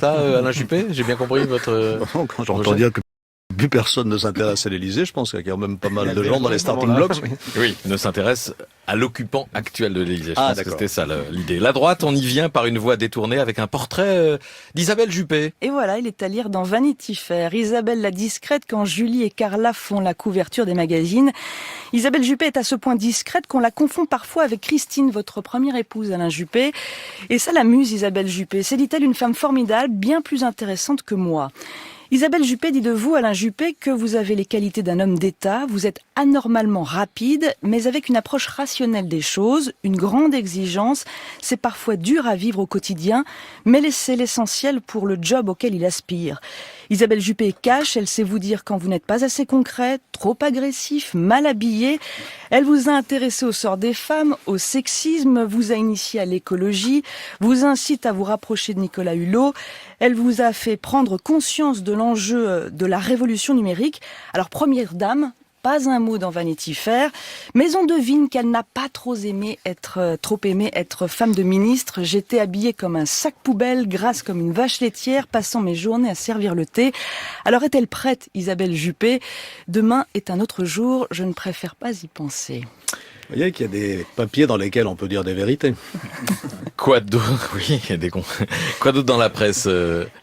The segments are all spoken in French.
Ça, Alain Juppé, j'ai bien compris votre... Quand j'entends dire que plus personne ne s'intéresse à l'Élysée, je pense qu'il y a quand même pas mal de gens dans les starting blocks. Oui, ne s'intéresse à l'occupant actuel de l'Élysée. Je pense que d'accord. c'était ça l'idée. La droite, on y vient par une voie détournée avec un portrait d'Isabelle Juppé. Et voilà, il est à lire dans Vanity Fair. Isabelle la discrète quand Julie et Carla font la couverture des magazines. Isabelle Juppé est à ce point discrète qu'on la confond parfois avec Christine, votre première épouse, Alain Juppé. Et ça l'amuse, Isabelle Juppé. C'est, dit-elle, une femme formidable, bien plus intéressante que moi. Isabelle Juppé dit de vous, Alain Juppé, que vous avez les qualités d'un homme d'État, vous êtes anormalement rapide, mais avec une approche rationnelle des choses, une grande exigence. C'est parfois dur à vivre au quotidien, mais c'est l'essentiel pour le job auquel il aspire. Isabelle Juppé est cash, elle sait vous dire quand vous n'êtes pas assez concret, trop agressif, mal habillé. Elle vous a intéressé au sort des femmes, au sexisme, vous a initié à l'écologie, vous incite à vous rapprocher de Nicolas Hulot. Elle vous a fait prendre conscience de l'enjeu de la révolution numérique. Alors, première dame, pas un mot dans Vanity Fair, mais on devine qu'elle n'a pas trop aimé être femme de ministre. J'étais habillée comme un sac poubelle, grasse comme une vache laitière, passant mes journées à servir le thé. Alors est-elle prête, Isabelle Juppé? Demain est un autre jour, je ne préfère pas y penser. Vous voyez qu'il y a des papiers dans lesquels on peut dire des vérités. Quoi d'autre? Oui, il y a des cons. Quoi d'autre dans la presse,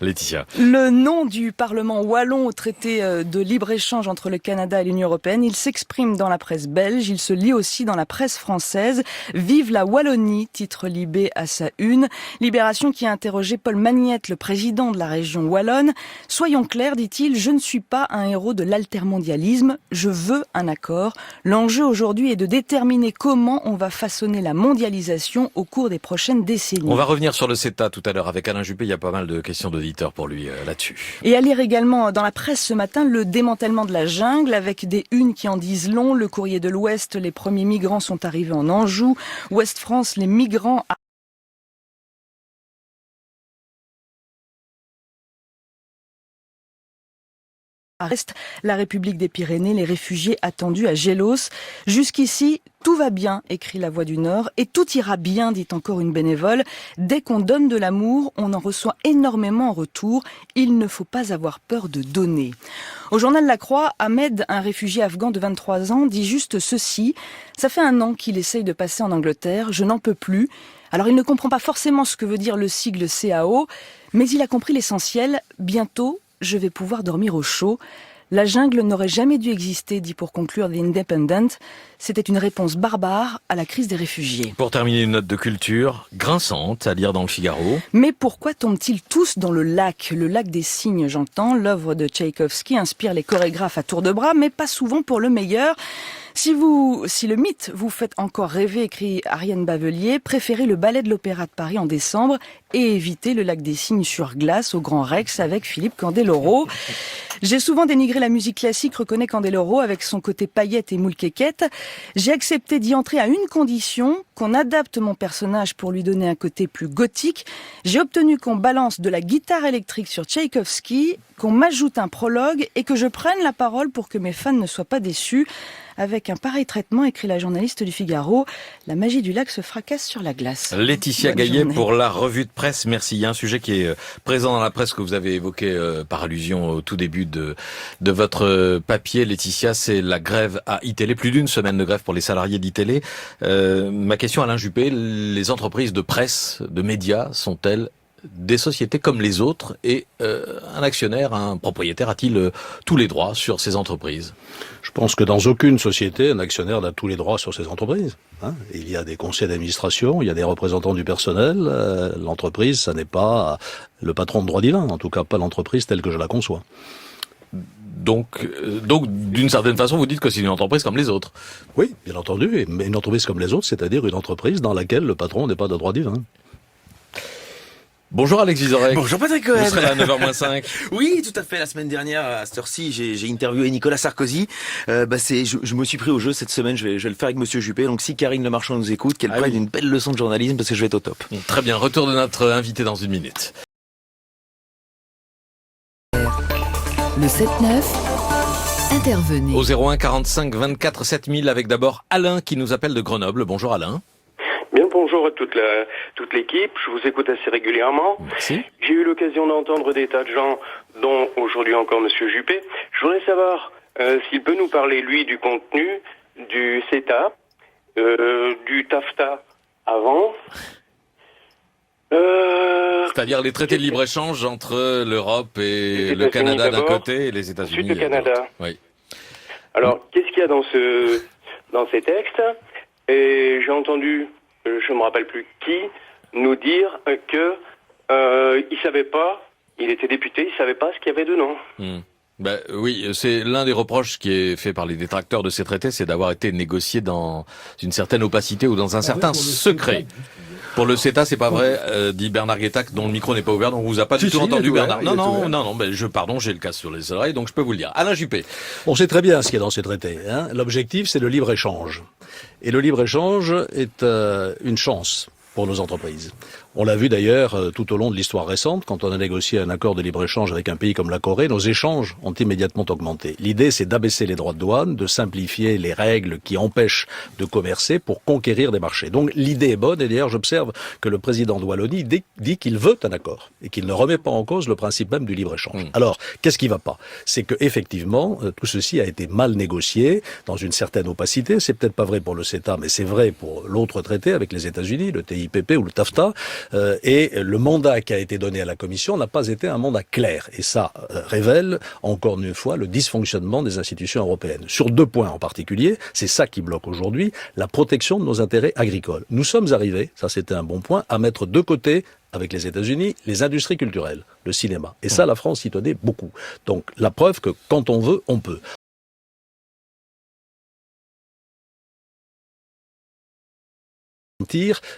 Laetitia? Le nom du Parlement wallon au traité de libre-échange entre le Canada et l'Union européenne, il s'exprime dans la presse belge, il se lit aussi dans la presse française. Vive la Wallonie, titre Libé à sa une. Libération qui a interrogé Paul Magnette, le président de la région wallonne. Soyons clairs, dit-il, je ne suis pas un héros de l'altermondialisme, je veux un accord. L'enjeu aujourd'hui est de déterminer comment on va façonner la mondialisation au cours des prochaines décennies. On va revenir sur le CETA tout à l'heure avec Alain Juppé. Il y a pas mal de questions d'auditeurs pour lui là-dessus. Et à lire également dans la presse ce matin le démantèlement de la jungle avec des unes qui en disent long. Le Courrier de l'Ouest, les premiers migrants sont arrivés en Anjou. Ouest France, les migrants arrête la République des Pyrénées, les réfugiés attendus à Gélos. Jusqu'ici, tout va bien, écrit La Voix du Nord, et tout ira bien, dit encore une bénévole. Dès qu'on donne de l'amour, on en reçoit énormément en retour. Il ne faut pas avoir peur de donner. Au journal La Croix, Ahmed, un réfugié afghan de 23 ans, dit juste ceci. Ça fait 1 an qu'il essaye de passer en Angleterre, je n'en peux plus. Alors il ne comprend pas forcément ce que veut dire le sigle CAO, mais il a compris l'essentiel. Bientôt, je vais pouvoir dormir au chaud. La jungle n'aurait jamais dû exister, dit pour conclure The Independent. C'était une réponse barbare à la crise des réfugiés. Pour terminer, une note de culture grinçante à lire dans le Figaro. Mais pourquoi tombent-ils tous dans le lac des cygnes, j'entends. L'œuvre de Tchaïkovski inspire les chorégraphes à tour de bras, mais pas souvent pour le meilleur. Si le mythe vous fait encore rêver, écrit Ariane Bavelier, préférez le ballet de l'Opéra de Paris en décembre et évitez le lac des Cygnes sur glace au Grand Rex avec Philippe Candeloro. J'ai souvent dénigré la musique classique, reconnaît Candeloro, avec son côté paillettes et moule quéquette. J'ai accepté d'y entrer à une condition, qu'on adapte mon personnage pour lui donner un côté plus gothique. J'ai obtenu qu'on balance de la guitare électrique sur Tchaïkovski, qu'on m'ajoute un prologue et que je prenne la parole pour que mes fans ne soient pas déçus. Avec un pareil traitement, écrit la journaliste du Figaro, la magie du lac se fracasse sur la glace. Laetitia Bonne Gaillet journée. pour la revue de presse. Merci. Il y a un sujet qui est présent dans la presse que vous avez évoqué par allusion au tout début de votre papier, Laetitia. C'est la grève à iTélé. Plus d'1 semaine de grève pour les salariés d'iTélé. Ma question, Alain Juppé, les entreprises de presse, de médias, sont-elles des sociétés comme les autres et un actionnaire, un propriétaire a-t-il tous les droits sur ces entreprises? Je pense que dans aucune société, un actionnaire n'a tous les droits sur ses entreprises. Il y a des conseils d'administration, il y a des représentants du personnel. L'entreprise, ça n'est pas le patron de droit divin, en tout cas pas l'entreprise telle que je la conçois. Donc, d'une certaine façon, vous dites que c'est une entreprise comme les autres. Oui, bien entendu, mais une entreprise comme les autres, c'est-à-dire une entreprise dans laquelle le patron n'est pas de droit divin. Bonjour Alex Vizorek. Bonjour Patrick Cohen. Vous serez là à 9h-5. Oui, tout à fait. La semaine dernière, à cette heure-ci, j'ai interviewé Nicolas Sarkozy. Je me suis pris au jeu cette semaine. Je vais le faire avec Monsieur Juppé. Donc, si Karine Le Marchand nous écoute, qu'elle prenne une belle leçon de journalisme parce que je vais être au top. Très bien. Retour de notre invité dans 1 minute. Le 7-9, intervenez. Au 01 45 24 7000 avec d'abord Alain qui nous appelle de Grenoble. Bonjour Alain. Bien, bonjour à toute l'équipe. Je vous écoute assez régulièrement. Merci. J'ai eu l'occasion d'entendre des tas de gens, dont aujourd'hui encore Monsieur Juppé. Je voudrais savoir s'il peut nous parler, lui, du contenu du CETA, du TAFTA avant. C'est-à-dire les traités de libre-échange entre l'Europe et le Canada d'un côté et les États-Unis. Ensuite le Canada. Oui. Alors, qu'est-ce qu'il y a dans ces textes? Et j'ai entendu, je me rappelle plus qui, nous dire que il savait pas, il était député, il savait pas ce qu'il y avait dedans. Oui, c'est l'un des reproches qui est fait par les détracteurs de ces traités, c'est d'avoir été négocié dans une certaine opacité ou dans un certain secret. Pour le CETA, c'est pas vrai, dit Bernard Guettac, dont le micro n'est pas ouvert, donc on vous a pas du tout entendu, Bernard. Non, j'ai le casque sur les oreilles, donc je peux vous le dire. Alain Juppé. On sait très bien ce qu'il y a dans ces traités. L'objectif, c'est le libre-échange. Et le libre-échange est une chance pour nos entreprises. On l'a vu d'ailleurs tout au long de l'histoire récente, quand on a négocié un accord de libre-échange avec un pays comme la Corée, nos échanges ont immédiatement augmenté. L'idée, c'est d'abaisser les droits de douane, de simplifier les règles qui empêchent de commercer pour conquérir des marchés. Donc l'idée est bonne, et d'ailleurs j'observe que le président de Wallonie dit qu'il veut un accord, et qu'il ne remet pas en cause le principe même du libre-échange. Alors, qu'est-ce qui va pas? C'est que effectivement, tout ceci a été mal négocié, dans une certaine opacité. C'est peut-être pas vrai pour le CETA, mais c'est vrai pour l'autre traité avec les États-Unis, le TIPP ou le TAFTA. Et le mandat qui a été donné à la Commission n'a pas été un mandat clair. Et ça révèle, encore une fois, le dysfonctionnement des institutions européennes. Sur 2 points en particulier, c'est ça qui bloque aujourd'hui, la protection de nos intérêts agricoles. Nous sommes arrivés, ça c'était un bon point, à mettre de côté, avec les États-Unis, les industries culturelles, le cinéma. Et ça, la France y tenait beaucoup. Donc la preuve que quand on veut, on peut.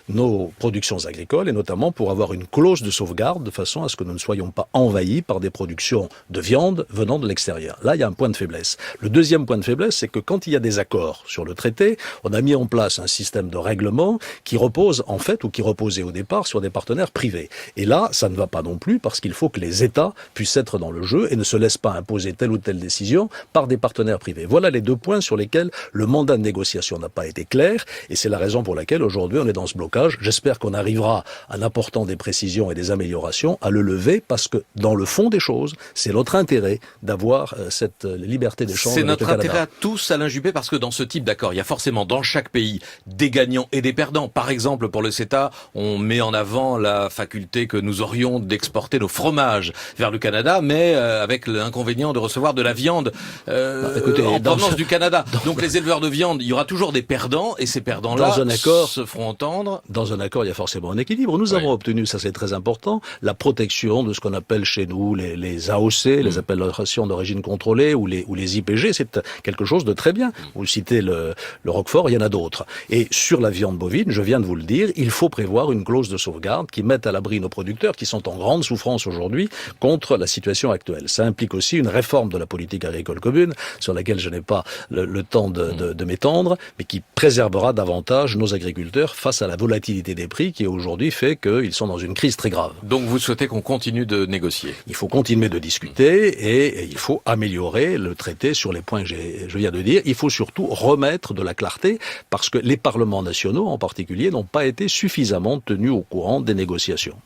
Nos productions agricoles et notamment pour avoir une clause de sauvegarde de façon à ce que nous ne soyons pas envahis par des productions de viande venant de l'extérieur. Là, il y a un point de faiblesse. Le deuxième point de faiblesse, c'est que quand il y a des accords sur le traité, on a mis en place un système de règlement qui repose en fait, ou qui reposait au départ, sur des partenaires privés. Et là, ça ne va pas non plus parce qu'il faut que les États puissent être dans le jeu et ne se laissent pas imposer telle ou telle décision par des partenaires privés. Voilà les 2 points sur lesquels le mandat de négociation n'a pas été clair et c'est la raison pour laquelle aujourd'hui on est dans ce blocage. J'espère qu'on arrivera, en apportant des précisions et des améliorations, à le lever parce que dans le fond des choses, c'est notre intérêt d'avoir cette liberté d'échange. C'est notre intérêt à tous, Alain Juppé, parce que dans ce type d'accord, il y a forcément dans chaque pays des gagnants et des perdants. Par exemple, pour le CETA, on met en avant la faculté que nous aurions d'exporter nos fromages vers le Canada, mais avec l'inconvénient de recevoir de la viande en provenance du Canada. Donc les éleveurs de viande, il y aura toujours des perdants et ces perdants-là se feront entendre. Dans un accord, il y a forcément un équilibre. Nous avons obtenu, ça c'est très important, la protection de ce qu'on appelle chez nous les AOC, les appellations d'origine contrôlée ou les IPG. C'est quelque chose de très bien. Vous citez le Roquefort, il y en a d'autres. Et sur la viande bovine, je viens de vous le dire, il faut prévoir une clause de sauvegarde qui mette à l'abri nos producteurs qui sont en grande souffrance aujourd'hui contre la situation actuelle. Ça implique aussi une réforme de la politique agricole commune sur laquelle je n'ai pas le temps de m'étendre, mais qui préservera davantage nos agriculteurs face à la volatilité des prix qui aujourd'hui fait qu'ils sont dans une crise très grave. Donc vous souhaitez qu'on continue de négocier? Il faut continuer de discuter et il faut améliorer le traité sur les points que je viens de dire. Il faut surtout remettre de la clarté parce que les parlements nationaux en particulier n'ont pas été suffisamment tenus au courant des négociations.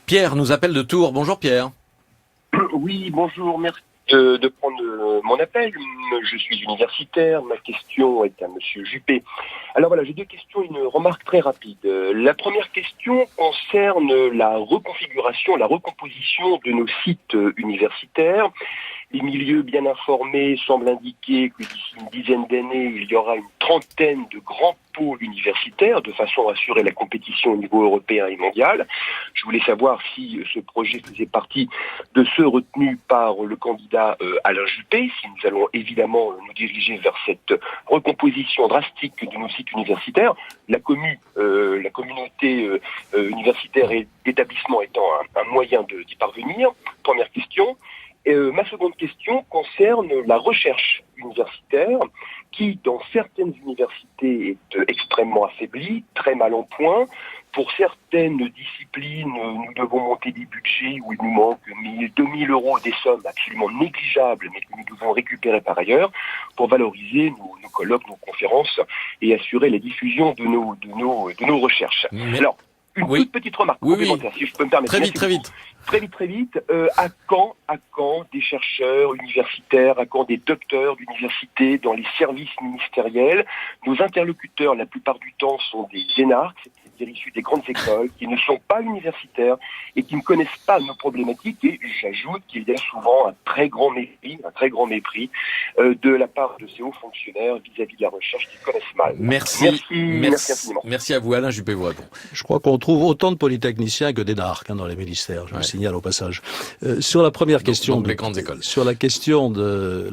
Pierre nous appelle de Tours. Bonjour Pierre. Oui, bonjour, merci de prendre mon appel. Je suis universitaire, ma question est à Monsieur Juppé. Alors voilà, j'ai 2 questions, une remarque très rapide. La première question concerne la reconfiguration, la recomposition de nos sites universitaires. Les milieux bien informés semblent indiquer que d'ici une dizaine d'années, il y aura une trentaine de grands pôles universitaires de façon à assurer la compétition au niveau européen et mondial. Je voulais savoir si ce projet faisait partie de ceux retenus par le candidat Alain Juppé, si nous allons évidemment nous diriger vers cette recomposition drastique de nos sites universitaires, la communauté universitaire et d'établissement étant un moyen d'y parvenir. Première question. Ma seconde question concerne la recherche universitaire qui, dans certaines universités, est extrêmement affaiblie, très mal en point. pour certaines disciplines, nous devons monter des budgets où il nous manque 2000 euros, des sommes absolument négligeables, mais que nous devons récupérer par ailleurs pour valoriser nos colloques, nos conférences et assurer la diffusion de nos recherches. Alors, une toute petite remarque complémentaire, si je peux me permettre. Très vite. Très vite. À quand des chercheurs universitaires, à quand des docteurs d'université dans les services ministériels? Nos interlocuteurs, la plupart du temps, sont des énarques, c'est-à-dire issus des grandes écoles, qui ne sont pas universitaires et qui ne connaissent pas nos problématiques. Et j'ajoute qu'il y a souvent un très grand mépris de la part de ces hauts fonctionnaires vis-à-vis de la recherche qu'ils connaissent mal. Merci infiniment. Merci à vous, Alain Juppé vous répond. Je crois qu'on trouve autant de polytechniciens que d'énarques dans les ministères, je le signale au passage. Sur la première question les grandes écoles. Sur la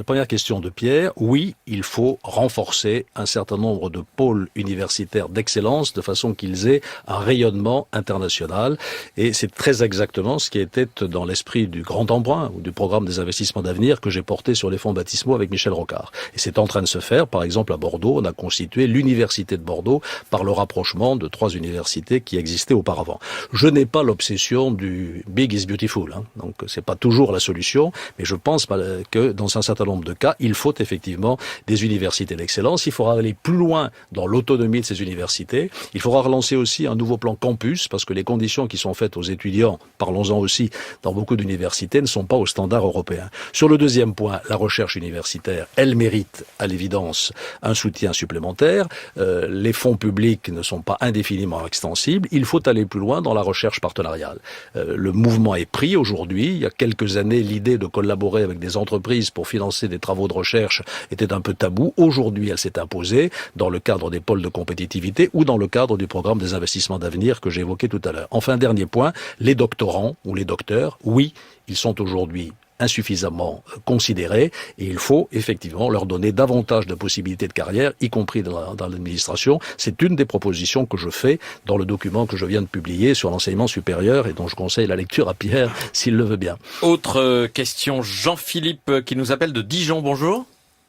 première question de Pierre, oui, il faut renforcer un certain nombre de pôles universitaires d'excellence de façon qu'ils aient un rayonnement international. Et c'est très exactement ce qui était dans l'esprit du Grand Emprunt ou du programme des investissements d'avenir que j'ai porté sur les fonds baptismaux avec Michel Rocard. Et c'est en train de se faire. Par exemple, à Bordeaux, on a constitué l'université de Bordeaux par le rapprochement de 3 universités qui existaient auparavant. Je n'ai pas l'obsession du big is beautiful, donc c'est pas toujours la solution, mais je pense que dans un certain nombre de cas, il faut effectivement des universités d'excellence. Il faudra aller plus loin dans l'autonomie de ces universités. Il faudra relancer aussi un nouveau plan campus, parce que les conditions qui sont faites aux étudiants, parlons-en aussi, dans beaucoup d'universités, ne sont pas aux standards européens. Sur le deuxième point, la recherche universitaire, elle mérite à l'évidence un soutien supplémentaire. Les fonds publics ne sont pas indéfiniment extensibles. Il faut aller plus loin dans la recherche partenariale. Le mouvement est pris aujourd'hui. Il y a quelques années, l'idée de collaborer avec des entreprises pour financer des travaux de recherche était un peu tabou. Aujourd'hui, elle s'est imposée dans le cadre des pôles de compétitivité ou dans le cadre du programme des investissements d'avenir que j'ai évoqué tout à l'heure. Enfin, dernier point, les doctorants ou les docteurs, oui, ils sont aujourd'hui insuffisamment considérés et il faut effectivement leur donner davantage de possibilités de carrière, y compris dans l'administration. C'est une des propositions que je fais dans le document que je viens de publier sur l'enseignement supérieur et dont je conseille la lecture à Pierre s'il le veut bien. Autre question, Jean-Philippe qui nous appelle de Dijon, bonjour.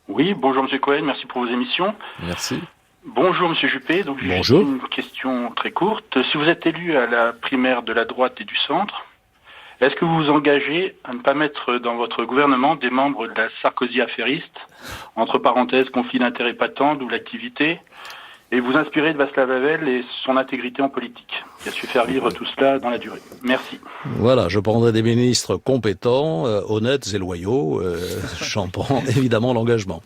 Oui, bonjour Monsieur Cohen, merci pour vos émissions. Merci. Bonjour Monsieur Juppé, donc bonjour. Une question très courte. Si vous êtes élu à la primaire de la droite et du centre, est-ce que vous vous engagez à ne pas mettre dans votre gouvernement des membres de la Sarkozy affairiste, entre parenthèses, conflit d'intérêts patent, double activité, et vous inspirer de Václav Havel et son intégrité en politique, qui a su faire vivre tout cela dans la durée. Merci. Voilà, je prendrai des ministres compétents, honnêtes et loyaux. J'en prends évidemment l'engagement.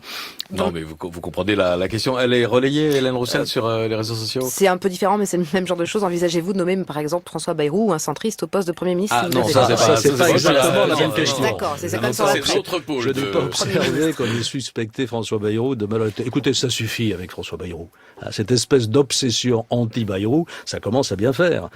Non, mais vous comprenez la question. Elle est relayée, Hélène Roussel, sur les réseaux sociaux. C'est un peu différent, mais c'est le même genre de choses. Envisagez-vous de nommer, par exemple, François Bayrou ou un centriste au poste de Premier ministre? Ah non, ça c'est pas exactement la même question. D'accord, c'est comme sur la C'est l'autre pôle. Je n'ai pas observé comme il suspectait François Bayrou de malhonnêteté. Écoutez, ça suffit avec François Bayrou. Cette espèce d'obsession anti-Bayrou, ça commence à bien faire.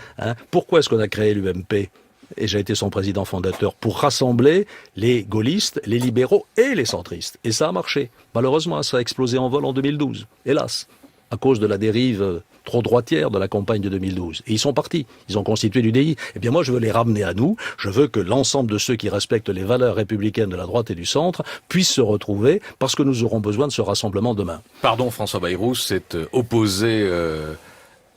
Pourquoi est-ce qu'on a créé l'UMP ? Et j'ai été son président fondateur pour rassembler les gaullistes, les libéraux et les centristes. Et ça a marché. Malheureusement, ça a explosé en vol en 2012. Hélas, à cause de la dérive trop droitière de la campagne de 2012. Et ils sont partis. Ils ont constitué l'UDI. Eh bien moi, je veux les ramener à nous. Je veux que l'ensemble de ceux qui respectent les valeurs républicaines de la droite et du centre puissent se retrouver parce que nous aurons besoin de ce rassemblement demain. Pardon, François Bayrou s'est opposé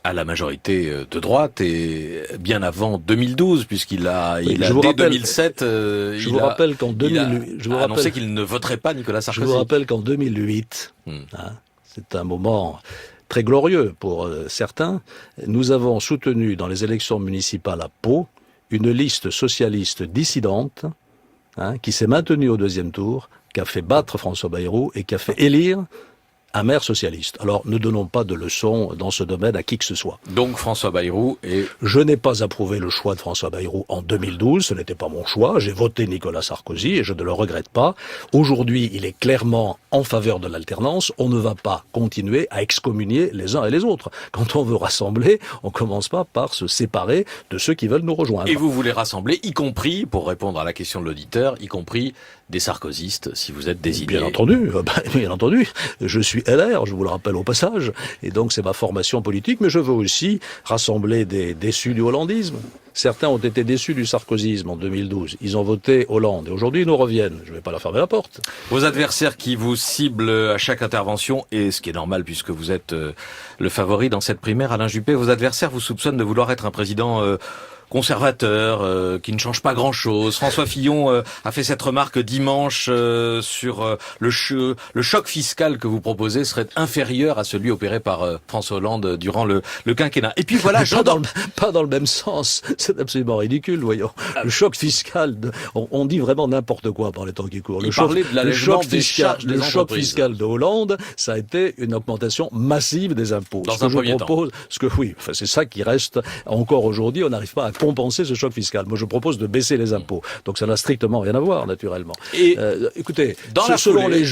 à la majorité de droite et bien avant 2012, puisqu'il a, dès 2007, je vous rappelle qu'en 2008, il a annoncé qu'il ne voterait pas Nicolas Sarkozy. Je vous rappelle qu'en 2008, c'est un moment très glorieux pour certains, nous avons soutenu dans les élections municipales à Pau une liste socialiste dissidente qui s'est maintenue au deuxième tour, qui a fait battre François Bayrou et qui a fait élire un maire socialiste. Alors, ne donnons pas de leçons dans ce domaine à qui que ce soit. Donc, François Bayrou est... Je n'ai pas approuvé le choix de François Bayrou en 2012, ce n'était pas mon choix. J'ai voté Nicolas Sarkozy et je ne le regrette pas. Aujourd'hui, il est clairement en faveur de l'alternance. On ne va pas continuer à excommunier les uns et les autres. Quand on veut rassembler, on commence pas par se séparer de ceux qui veulent nous rejoindre. Et vous voulez rassembler, y compris, pour répondre à la question de l'auditeur, y compris des sarkozystes si vous êtes désigné. Bien entendu, bien entendu. Je suis LR, je vous le rappelle au passage, et donc c'est ma formation politique, mais je veux aussi rassembler des déçus du hollandisme. Certains ont été déçus du sarkozysme en 2012. Ils ont voté Hollande, et aujourd'hui ils nous reviennent. Je ne vais pas leur fermer la porte. Vos adversaires qui vous ciblent à chaque intervention, et ce qui est normal puisque vous êtes le favori dans cette primaire, Alain Juppé, vos adversaires vous soupçonnent de vouloir être un président conservateur, qui ne change pas grand-chose. François Fillon a fait cette remarque dimanche sur le choc fiscal que vous proposez serait inférieur à celui opéré par François Hollande durant le quinquennat. Et puis voilà, pas dans le même sens. C'est absolument ridicule, voyons. Le choc fiscal, on dit vraiment n'importe quoi par les temps qui courent. Le choc fiscal de Hollande, ça a été une augmentation massive des impôts. Dans un premier temps. C'est ça qui reste encore aujourd'hui. On n'arrive pas à compenser ce choc fiscal. Moi, je propose de baisser les impôts. Donc, ça n'a strictement rien à voir, naturellement. Et écoutez, selon les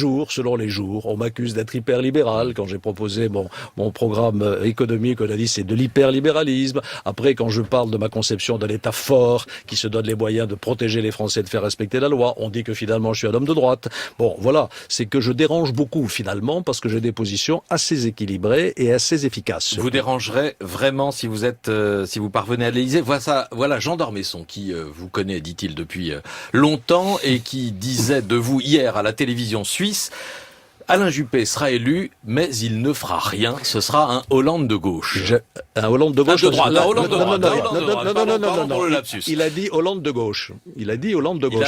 jours, on m'accuse d'être hyperlibéral. Quand j'ai proposé mon programme économique, on a dit c'est de l'hyperlibéralisme. Après, quand je parle de ma conception de l'État fort, qui se donne les moyens de protéger les Français, de faire respecter la loi, on dit que finalement, je suis un homme de droite. Bon, voilà. C'est que je dérange beaucoup, finalement, parce que j'ai des positions assez équilibrées et assez efficaces. Vous dérangerez vraiment si vous parvenez à l'Élysée. Voilà Jean d'Ormesson qui vous connaît, dit-il, depuis longtemps et qui disait de vous hier à la télévision suisse: Alain Juppé sera élu, mais il ne fera rien. Ce sera un Hollande de gauche. Un Hollande de gauche. De droite. Non. Il a dit Hollande de gauche.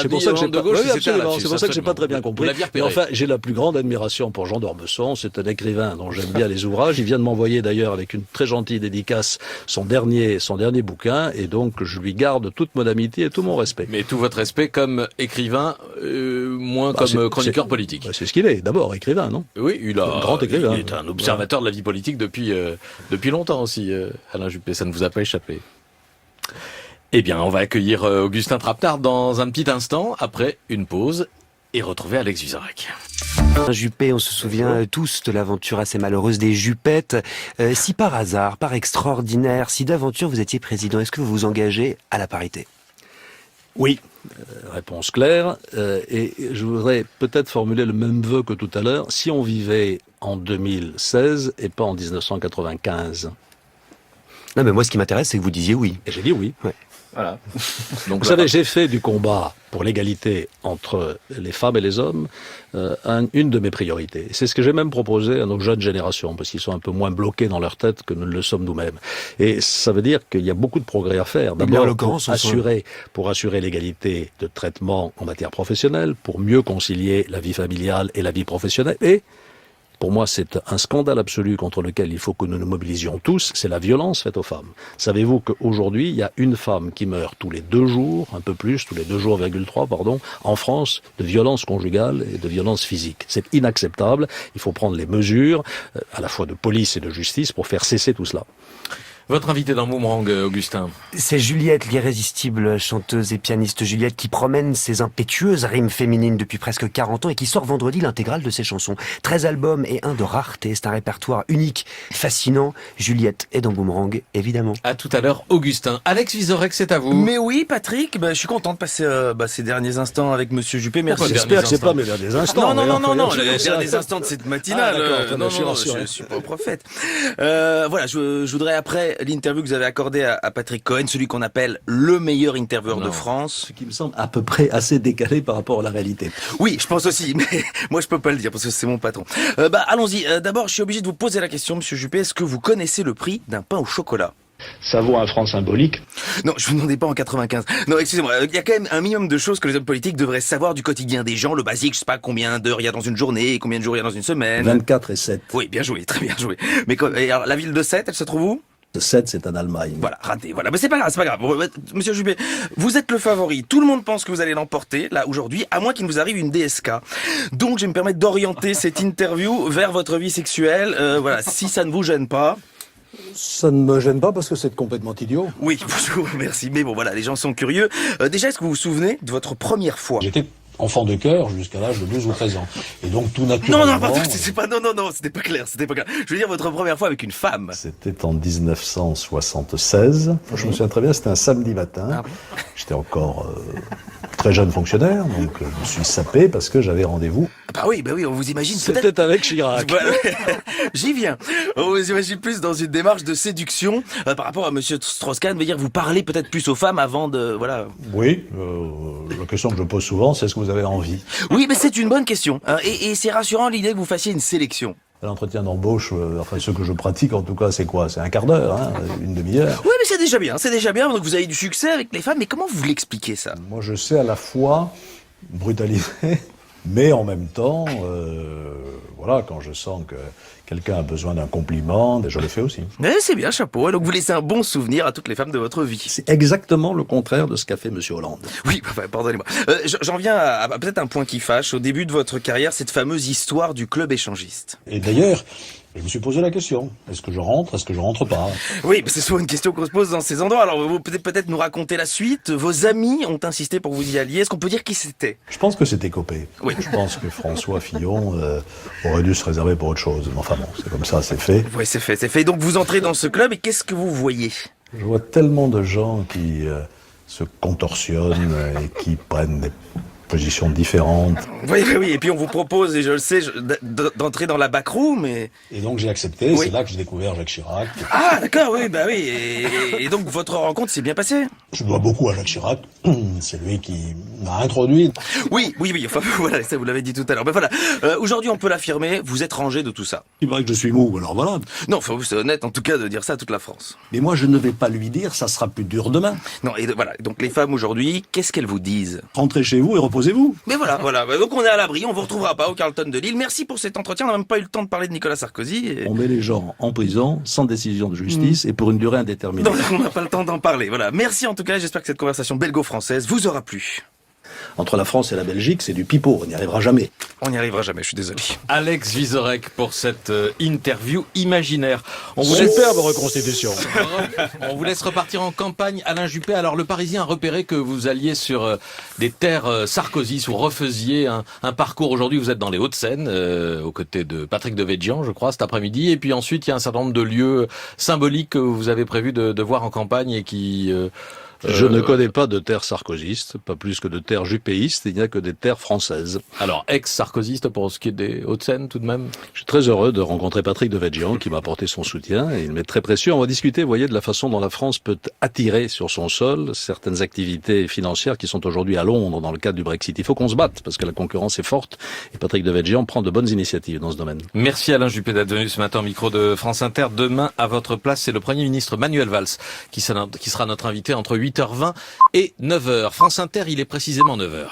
C'est pour ça que j'ai pas très bien compris. Mais enfin, j'ai la plus grande admiration pour Jean d'Ormesson. C'est un écrivain dont j'aime bien les ouvrages. Il vient de m'envoyer d'ailleurs avec une très gentille dédicace son dernier bouquin, et donc je lui garde toute mon amitié et tout mon respect. Mais tout votre respect comme écrivain, moins comme chroniqueur politique. C'est ce qu'il est. D'abord écrivain. Non, oui, un grand écrivain. Il est un observateur de la vie politique depuis longtemps aussi, Alain Juppé, ça ne vous a pas échappé. Eh bien, on va accueillir Augustin Trapenard dans un petit instant, après une pause, et retrouver Alex Vizorek. Juppé, on se souvient tous de l'aventure assez malheureuse des Juppettes. Si par hasard, par extraordinaire, si d'aventure vous étiez président, est-ce que vous vous engagez à la parité ? Oui. Réponse claire. Et je voudrais peut-être formuler le même vœu que tout à l'heure. Si on vivait en 2016 et pas en 1995. Non, mais moi, ce qui m'intéresse, c'est que vous disiez oui. Et j'ai dit oui. Ouais. Voilà. Donc, vous savez, j'ai fait du combat pour l'égalité entre les femmes et les hommes une de mes priorités. C'est ce que j'ai même proposé à nos jeunes générations, parce qu'ils sont un peu moins bloqués dans leur tête que nous ne le sommes nous-mêmes. Et ça veut dire qu'il y a beaucoup de progrès à faire. D'abord, pour assurer l'égalité de traitement en matière professionnelle, pour mieux concilier la vie familiale et la vie professionnelle, et pour moi, c'est un scandale absolu contre lequel il faut que nous nous mobilisions tous, c'est la violence faite aux femmes. Savez-vous qu'aujourd'hui, il y a une femme qui meurt tous les 2 jours, un peu plus, tous les 2 jours, en France, de violence conjugale et de violence physique. C'est inacceptable. Il faut prendre les mesures, à la fois de police et de justice, pour faire cesser tout cela. Votre invité dans Boomerang, Augustin. C'est Juliette, l'irrésistible chanteuse et pianiste Juliette, qui promène ses impétueuses rimes féminines depuis presque 40 ans et qui sort vendredi l'intégrale de ses chansons. 13 albums et un de rareté. C'est un répertoire unique, fascinant. Juliette est dans Boomerang, évidemment. À tout à l'heure, Augustin. Alex Vizorek, c'est à vous. Mais oui, Patrick, je suis content de passer ces derniers instants avec Monsieur Juppé. Merci. J'espère que c'est pas mes derniers instants. Non, les derniers instants de cette matinale. Je suis pas au prophète. Voilà, je voudrais après l'interview que vous avez accordée à Patrick Cohen, celui qu'on appelle le meilleur intervieweur de France. Ce qui me semble à peu près assez décalé par rapport à la réalité. Oui, je pense aussi, mais moi je peux pas le dire parce que c'est mon patron. Allons-y. D'abord, je suis obligé de vous poser la question, Monsieur Juppé, est-ce que vous connaissez le prix d'un pain au chocolat ? Ça vaut un franc symbolique. Non, je vous demandais pas en 95. Non, excusez-moi, il y a quand même un minimum de choses que les hommes politiques devraient savoir du quotidien des gens, le basique, je sais pas combien d'heures il y a dans une journée, combien de jours il y a dans une semaine. 24 et 7. Oui, bien joué, très bien joué. Mais alors, la ville de Sète, elle se trouve où ? 7, c'est en Allemagne. Voilà, raté. Voilà, mais c'est pas grave. Monsieur Juppé, vous êtes le favori. Tout le monde pense que vous allez l'emporter, là, aujourd'hui, à moins qu'il ne vous arrive une DSK. Donc, je vais me permettre d'orienter cette interview vers votre vie sexuelle. Voilà, si ça ne vous gêne pas. Ça ne me gêne pas parce que c'est complètement idiot. Oui, bonjour, merci. Mais bon, voilà, les gens sont curieux. Déjà, est-ce que vous vous souvenez de votre première fois ? J'étais enfant de cœur jusqu'à l'âge de 12 ou 13 ans. Et donc, tout naturellement... Non, c'était pas clair. Je veux dire, votre première fois avec une femme. C'était en 1976. Je me souviens très bien, c'était un samedi matin. Ah oui. J'étais encore très jeune fonctionnaire, donc je me suis sapé parce que j'avais rendez-vous. Bah oui, on vous imagine peut-être... C'était avec Chirac. Voilà. J'y viens. On vous imagine plus dans une démarche de séduction par rapport à Monsieur Strauss-Kahn, veut dire vous parlez peut-être plus aux femmes avant de... Voilà. Oui, la question que je pose souvent, c'est est-ce que vous avez envie? Oui, mais c'est une bonne question. Et c'est rassurant l'idée que vous fassiez une sélection. L'entretien d'embauche, enfin ce que je pratique en tout cas, c'est quoi? C'est un quart d'heure, hein, une demi-heure. Oui, mais c'est déjà bien, donc vous avez du succès avec les femmes, mais comment vous l'expliquez ça? Moi je sais à la fois brutaliser, mais en même temps, voilà, quand je sens que quelqu'un a besoin d'un compliment, je le fais aussi. C'est bien, chapeau. Et donc vous laissez un bon souvenir à toutes les femmes de votre vie. C'est exactement le contraire de ce qu'a fait Monsieur Hollande. Oui, enfin, pardonnez-moi. J'en viens à peut-être un point qui fâche. Au début de votre carrière, cette fameuse histoire du club échangiste. Et d'ailleurs, je me suis posé la question, est-ce que je rentre, est-ce que je rentre pas? Oui, c'est souvent une question qu'on se pose dans ces endroits. Alors vous pouvez peut-être nous raconter la suite. Vos amis ont insisté pour que vous y alliez. Est-ce qu'on peut dire qui c'était? Je pense que c'était Copé. Oui. Je pense que François Fillon aurait dû se réserver pour autre chose. Mais enfin bon, c'est comme ça, c'est fait. Oui, c'est fait. Donc vous entrez dans ce club et qu'est-ce que vous voyez? Je vois tellement de gens qui se contorsionnent et qui prennent des positions différentes. Oui, et puis on vous propose, et je le sais, d'entrer dans la backroom, et... Et donc j'ai accepté, c'est là que j'ai découvert Jacques Chirac. Ah, d'accord, oui, et donc votre rencontre s'est bien passée? Je dois beaucoup à Jacques Chirac, c'est lui qui m'a introduit. Oui, enfin voilà, ça vous l'avez dit tout à l'heure. Ben voilà, aujourd'hui on peut l'affirmer, vous êtes rangé de tout ça. Il paraît que je suis mou, alors voilà. Non, c'est honnête en tout cas de dire ça à toute la France. Mais moi je ne vais pas lui dire, ça sera plus dur demain. Non, et voilà, donc les femmes aujourd'hui, qu'est-ce qu'elles vous disent? Rentrez chez vous et reposez-vous. Mais voilà, donc on est à l'abri, on vous retrouvera pas au Carlton de Lille. Merci pour cet entretien, on n'a même pas eu le temps de parler de Nicolas Sarkozy. On met les gens en prison, sans décision de justice et pour une durée indéterminée. Donc on n'a pas le temps d'en parler, voilà. Merci en tout cas, j'espère que cette conversation belgo-française vous aura plu. Entre la France et la Belgique, c'est du pipeau, on n'y arrivera jamais. On n'y arrivera jamais, je suis désolé. Alex Vizorek pour cette interview imaginaire. Superbe reconstitution. On vous laisse repartir en campagne. Alain Juppé, alors le Parisien a repéré que vous alliez sur des terres Sarkozy, ou refaisiez un parcours. Aujourd'hui, vous êtes dans les Hauts-de-Seine, aux côtés de Patrick Devedjian, je crois, cet après-midi. Et puis ensuite, il y a un certain nombre de lieux symboliques que vous avez prévu de voir en campagne et qui... Je ne connais pas de terre sarkozyste, pas plus que de terre juppéiste, il n'y a que des terres françaises. Alors, ex-sarkozyste pour ce qui est des Hauts-de-Seine tout de même? Je suis très heureux de rencontrer Patrick Devedjian qui m'a apporté son soutien et il m'est très précieux. On va discuter, vous voyez, de la façon dont la France peut attirer sur son sol certaines activités financières qui sont aujourd'hui à Londres dans le cadre du Brexit. Il faut qu'on se batte parce que la concurrence est forte et Patrick Devedjian prend de bonnes initiatives dans ce domaine. Merci Alain Juppé d'être venu ce matin au micro de France Inter. Demain, à votre place, c'est le Premier ministre Manuel Valls qui sera notre invité entre 8h20 et 9h. France Inter, il est précisément 9h.